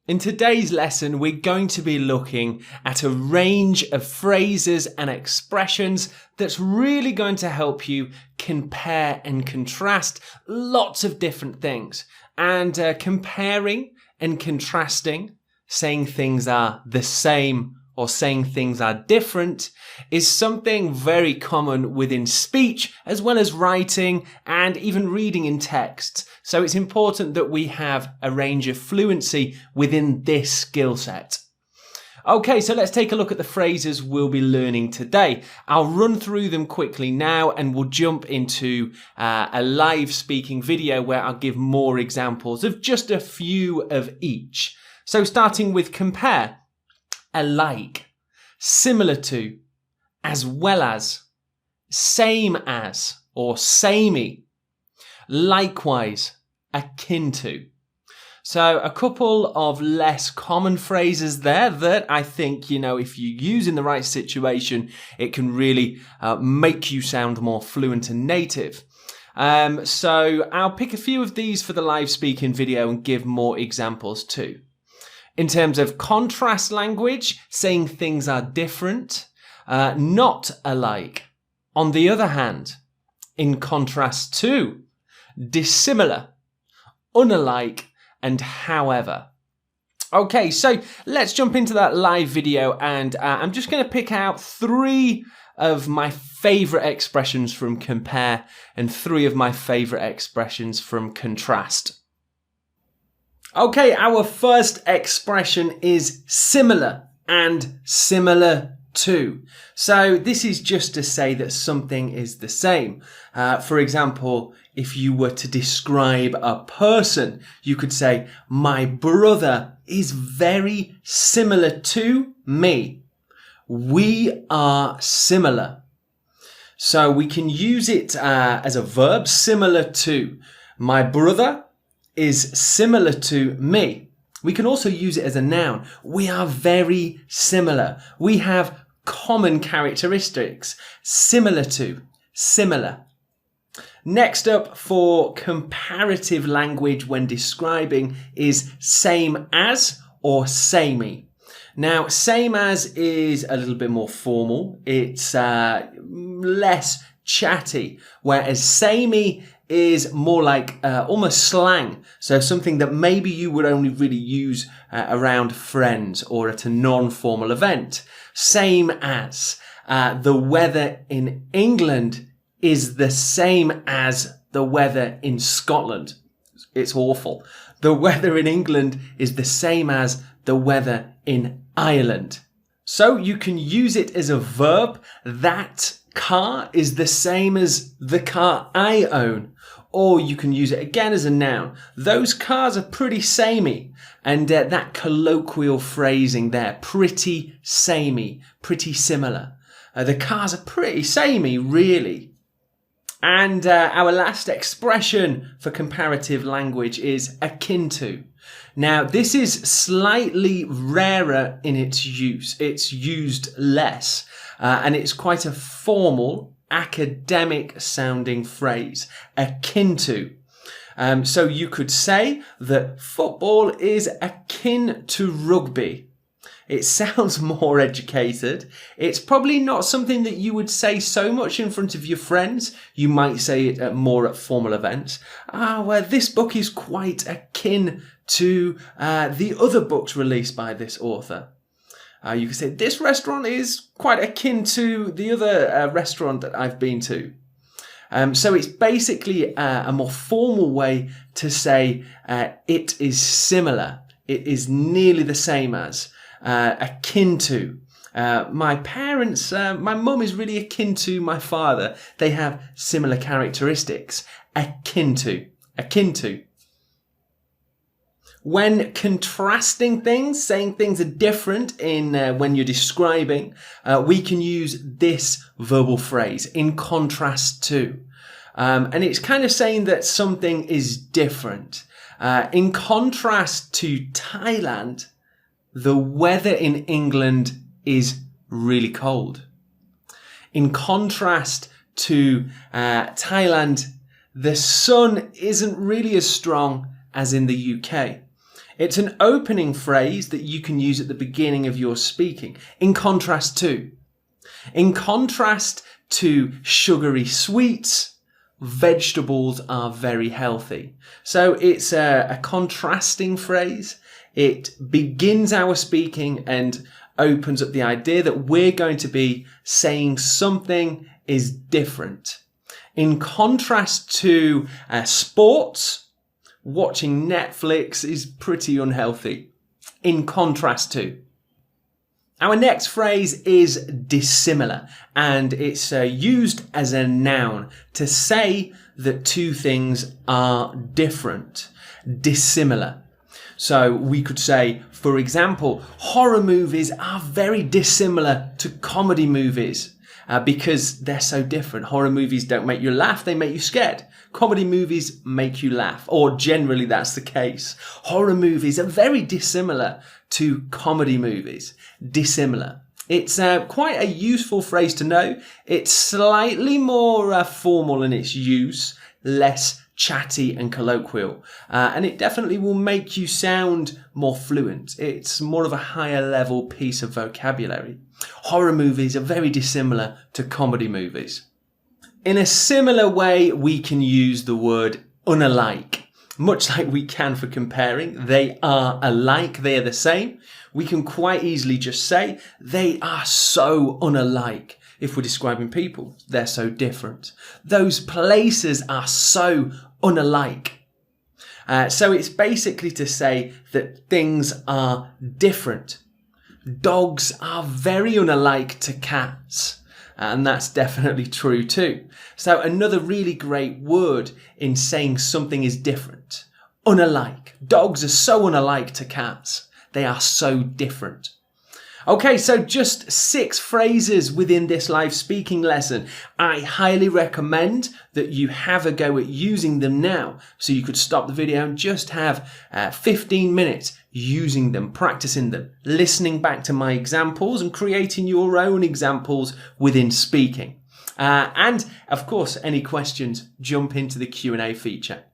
In today's lesson, we're going to be looking at a range of phrases and expressions that's really going to help you compare and contrast lots of different things. And comparing and contrasting, saying things are the same or saying things are different, is something very common within speech as well as writing and even reading in text. So it's important that we have a range of fluency within this skill set. Okay, so let's take a look at the phrases we'll be learning today. I'll run through them quickly now and we'll jump into a live speaking video where I'll give more examples of just a few of each. So starting with compare. Alike, similar to, as well as, same as or samey, likewise, akin to. So a couple of less common phrases there that I think, if you use in the right situation, it can really make you sound more fluent and native. So I'll pick a few of these for the live speaking video and give more examples too. In terms of contrast language, saying things are different, not alike. On the other hand, in contrast to, dissimilar, unalike, and however. Okay, so let's jump into that live video and I'm just going to pick out 3 of my favourite expressions from compare and 3 of my favourite expressions from contrast. Okay, our first expression is similar and similar to. So this is just to say that something is the same. For example, if you were to describe a person, you could say, my brother is very similar to me. We are similar. So we can use it as a verb, similar to. My brother is similar to me. We can also use it as a noun. We are very similar. We have common characteristics. Similar to, similar. Next up for comparative language when describing is same as or samey. Now, same as is a little bit more formal. It's less chatty, whereas samey is more like almost slang. So something that maybe you would only really use around friends or at a non-formal event. Same as. The weather in England is the same as the weather in Scotland. It's awful. The weather in England is the same as the weather in Ireland. So you can use it as a verb. That car is the same as the car I own. Or you can use it again as a noun. Those cars are pretty samey. And that colloquial phrasing there, pretty samey, pretty similar. The cars are pretty samey, really. And our last expression for comparative language is akin to. Now, this is slightly rarer in its use. It's used less. And it's quite a formal, academic sounding phrase, akin to. So you could say that football is akin to rugby. It sounds more educated. It's probably not something that you would say so much in front of your friends. You might say it more at formal events. Well, this book is quite akin to the other books released by this author. You could say this restaurant is quite akin to the other restaurant that I've been to. So it's basically a more formal way to say it is similar. It is nearly the same as, akin to. My parents, my mum is really akin to my father. They have similar characteristics. Akin to. Akin to. When contrasting things, saying things are different in when you're describing, we can use this verbal phrase, in contrast to. And it's kind of saying that something is different. In contrast to Thailand, the weather in England is really cold. In contrast to Thailand, the sun isn't really as strong as in the UK. It's an opening phrase that you can use at the beginning of your speaking. In contrast to sugary sweets, vegetables are very healthy. So it's a contrasting phrase. It begins our speaking and opens up the idea that we're going to be saying something is different. In contrast to sports, watching Netflix is pretty unhealthy. In contrast to. Our next phrase is dissimilar, and it's used as a noun to say that two things are different. Dissimilar. So we could say, for example, horror movies are very dissimilar to comedy movies because they're so different. Horror movies don't make you laugh, they make you scared. Comedy movies make you laugh, or generally that's the case. Horror movies are very dissimilar to comedy movies. Dissimilar. It's quite a useful phrase to know. It's slightly more formal in its use, less chatty and colloquial, and it definitely will make you sound more fluent. It's more of a higher level piece of vocabulary. Horror movies are very dissimilar to comedy movies. In a similar way, we can use the word unalike. Much like we can for comparing, they are alike, they are the same. We can quite easily just say they are so unalike. If we're describing people, they're so different. Those places are so unalike. So it's basically to say that things are different. Dogs are very unalike to cats. And that's definitely true too. So another really great word in saying something is different. Unalike. Dogs are so unalike to cats. They are so different. Okay, so just 6 phrases within this live speaking lesson. I highly recommend that you have a go at using them now. So you could stop the video and just have 15 minutes using them, practicing them, listening back to my examples and creating your own examples within speaking. And of course, any questions, jump into the Q&A feature.